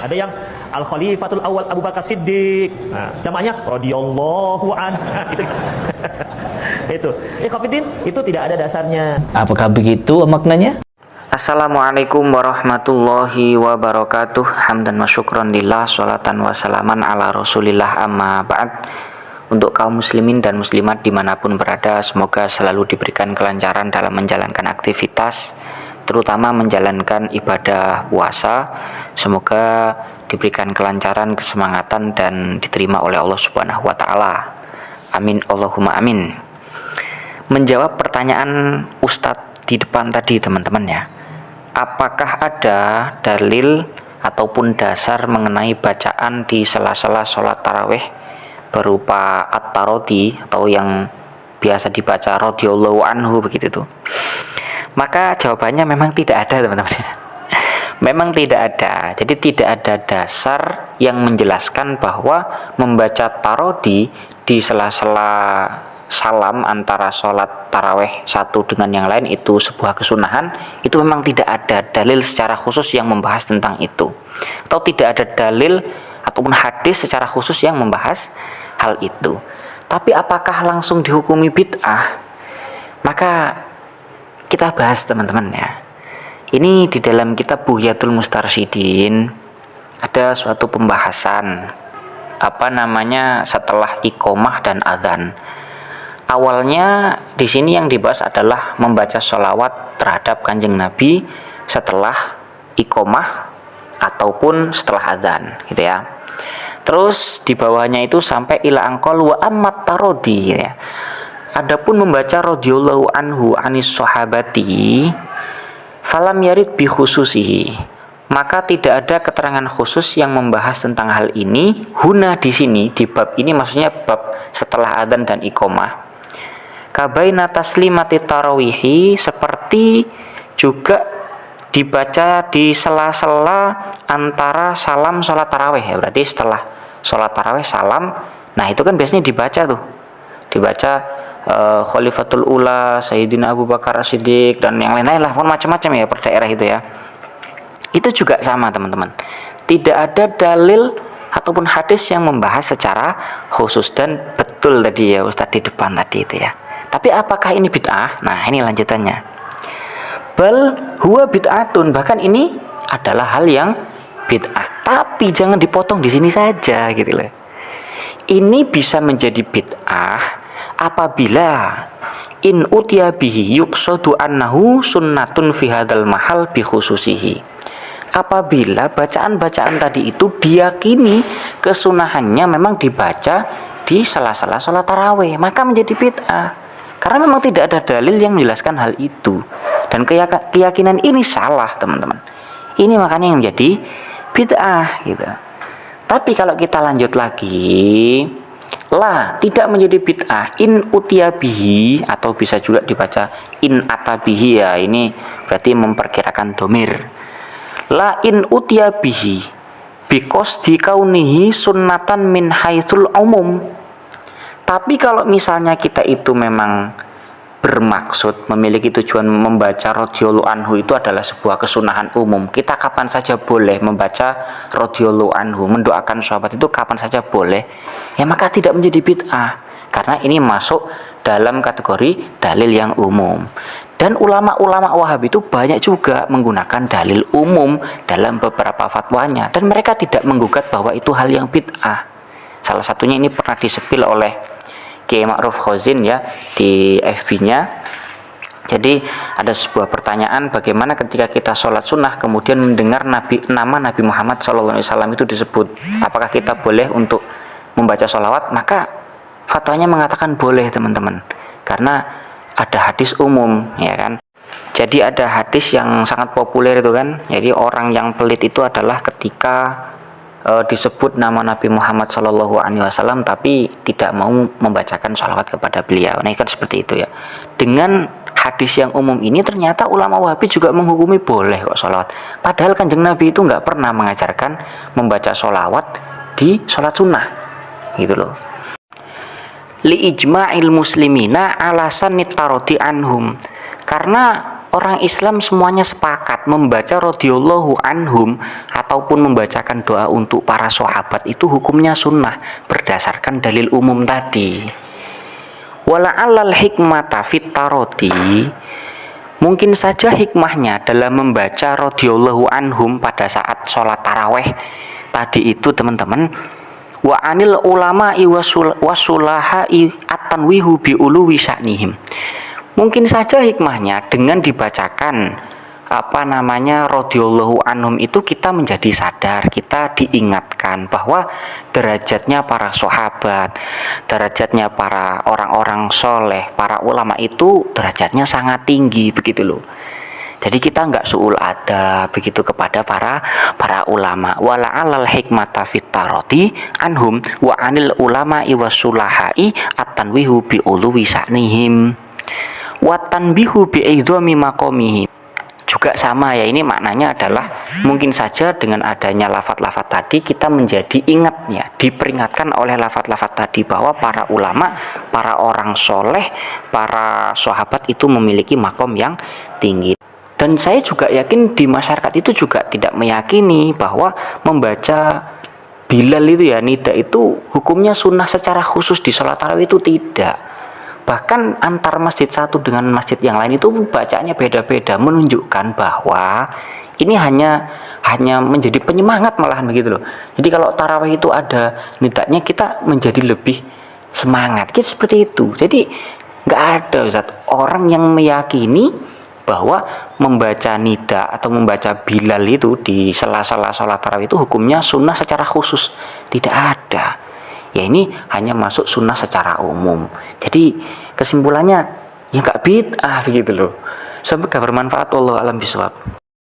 Ada yang Al Khalifatul Awal Abu Bakar Siddiq. Nah, jamaknya radhiyallahu anhu. Gitu kan. Itu. Ikhwatiddin, itu tidak ada dasarnya. Apakah begitu maknanya? Assalamualaikum warahmatullahi wabarakatuh. Hamdan wa syukran lillah, sholatan wa salaman ala rasulillah, amma ba'd. Untuk kaum muslimin dan muslimat dimanapun berada, semoga selalu diberikan kelancaran dalam menjalankan aktivitas, terutama menjalankan ibadah puasa. Semoga diberikan kelancaran, kesemangatan, dan diterima oleh Allah Subhanahu wa Ta'ala. Amin Allahumma amin. Menjawab pertanyaan Ustadz di depan tadi, teman-teman ya, apakah ada dalil ataupun dasar mengenai bacaan di sela-sela sholat tarawih berupa at-tarodi atau yang biasa dibaca radhiyallahu anhu begitu tuh? Maka jawabannya memang tidak ada, teman-teman. Memang tidak ada. Jadi tidak ada dasar yang menjelaskan bahwa membaca tarodi di sela-sela salam antara sholat tarawih satu dengan yang lain itu sebuah kesunahan. Itu memang tidak ada dalil secara khusus yang membahas tentang itu, atau tidak ada dalil ataupun hadis secara khusus yang membahas hal itu. Tapi apakah langsung dihukumi bid'ah? Maka kita bahas, teman-teman ya. Ini di dalam kitab Bughyatul Mustarsyidin ada suatu pembahasan setelah iqomah dan adzan. Awalnya di sini yang dibahas adalah membaca sholawat terhadap Kanjeng Nabi setelah iqomah ataupun setelah adzan, gitu ya. Terus di bawahnya itu sampai ila angkol wa ammat tarodi ya. Adapun membaca radhiyallahu anhu anis sahabati falam yarid bi khususihi, maka tidak ada keterangan khusus yang membahas tentang hal ini. Huna di sini, di bab ini, maksudnya bab setelah adzan dan iqomah. Kabaina taslimati tarawihi, seperti juga dibaca di sela-sela antara salam sholat tarawih ya. Berarti setelah sholat tarawih salam, nah itu kan biasanya dibaca Khalifatul Ula, Sayyidina Abu Bakar As-Siddiq, dan yang lain-lain lah, macam-macam ya per daerah itu ya. Itu juga sama, teman-teman. Tidak ada dalil ataupun hadis yang membahas secara khusus, dan betul tadi ya Ustadz di depan tadi itu ya. Tapi apakah ini bid'ah? Nah, ini lanjutannya. Bal huwa bid'atun, bahkan ini adalah hal yang bid'ah. Tapi jangan dipotong di sini saja gitu loh. Ini bisa menjadi bid'ah apabila in utiya bihi yuqsadu annahu sunnatun fi hadzal mahal bi khususihi. Apabila bacaan-bacaan tadi itu diyakini kesunahannya memang dibaca di sela-sela sholat tarawih, maka menjadi bid'ah. Karena memang tidak ada dalil yang menjelaskan hal itu, dan keyakinan ini salah, teman-teman. Ini makanya yang menjadi bid'ah gitu. Tapi kalau kita lanjut lagi, tidak menjadi bid'ah in utiyabihi, atau bisa juga dibaca in atabihi ya. Ini berarti memperkirakan domir. La in utiyabihi biqasdi kaunihi sunnatan min haitsul umum. Tapi kalau misalnya kita itu memang bermaksud, memiliki tujuan membaca radhiyallahu anhu itu adalah sebuah kesunahan umum, kita kapan saja boleh membaca radhiyallahu anhu, mendoakan sahabat itu kapan saja boleh, ya maka tidak menjadi bid'ah, karena ini masuk dalam kategori dalil yang umum. Dan ulama-ulama Wahabi itu banyak juga menggunakan dalil umum dalam beberapa fatwanya, dan mereka tidak menggugat bahwa itu hal yang bid'ah. Salah satunya ini pernah disepil oleh Kiai Ma'ruf Khozin ya di FB-nya. Jadi ada sebuah pertanyaan, bagaimana ketika kita sholat sunnah kemudian mendengar nama Nabi Muhammad SAW itu disebut, apakah kita boleh untuk membaca sholawat? Maka fatwanya mengatakan boleh, teman-teman, karena ada hadis umum ya kan. Jadi ada hadis yang sangat populer itu kan, jadi orang yang pelit itu adalah ketika disebut nama Nabi Muhammad SAW tapi tidak mau membacakan sholawat kepada beliau. Nah kan seperti itu ya. Dengan hadis yang umum ini ternyata ulama Wahabi juga menghukumi boleh kok sholawat. Padahal Kanjeng Nabi itu nggak pernah mengajarkan membaca sholawat di sholat sunnah gitu loh. Li ijma'il muslimina ala sanit taroti anhum, karena orang Islam semuanya sepakat membaca radhiyallahu anhum ataupun membacakan doa untuk para sahabat itu hukumnya sunnah berdasarkan dalil umum tadi. Wala'allal hikmata fit taroti, mungkin saja hikmahnya dalam membaca radhiyallahu anhum pada saat sholat taraweh tadi itu teman-teman, wa anil ulama wasulaha'i at-tanwihu bi uluwi sya'nihim. Mungkin saja hikmahnya dengan dibacakan radhiyallahu anhum itu kita menjadi sadar, kita diingatkan bahwa derajatnya para sahabat, derajatnya para orang-orang soleh, para ulama itu derajatnya sangat tinggi begitu loh. Jadi kita nggak suul adab begitu kepada para ulama. Wala'alal hikmata fit taroti anhum wa anil ulama iwasulahai at-tanwihu bi uluwi sa'nihim wa tanbihu bi idhami maqamihim. Juga sama ya, ini maknanya adalah mungkin saja dengan adanya lafaz-lafaz tadi kita menjadi ingatnya, diperingatkan oleh lafaz-lafaz tadi bahwa para ulama, para orang soleh, para sahabat itu memiliki makom yang tinggi. Dan saya juga yakin di masyarakat itu juga tidak meyakini bahwa membaca Bilal itu ya, nida itu hukumnya sunnah secara khusus di sholat tarawih itu tidak. Bahkan antar masjid satu dengan masjid yang lain itu bacaannya beda-beda, menunjukkan bahwa ini hanya menjadi penyemangat malahan begitu loh. Jadi kalau tarawih itu ada nidanya, kita menjadi lebih semangat. Kita seperti itu. Jadi nggak ada Ustaz orang yang meyakini bahwa membaca nida atau membaca Bilal itu di sela-sela sholat tarawih itu hukumnya sunnah secara khusus. Tidak ada. Ya ini hanya masuk sunnah secara umum. Jadi kesimpulannya ya nggak bid'ah begitu loh. Semoga bermanfaat. Wallahu a'lam bishawab.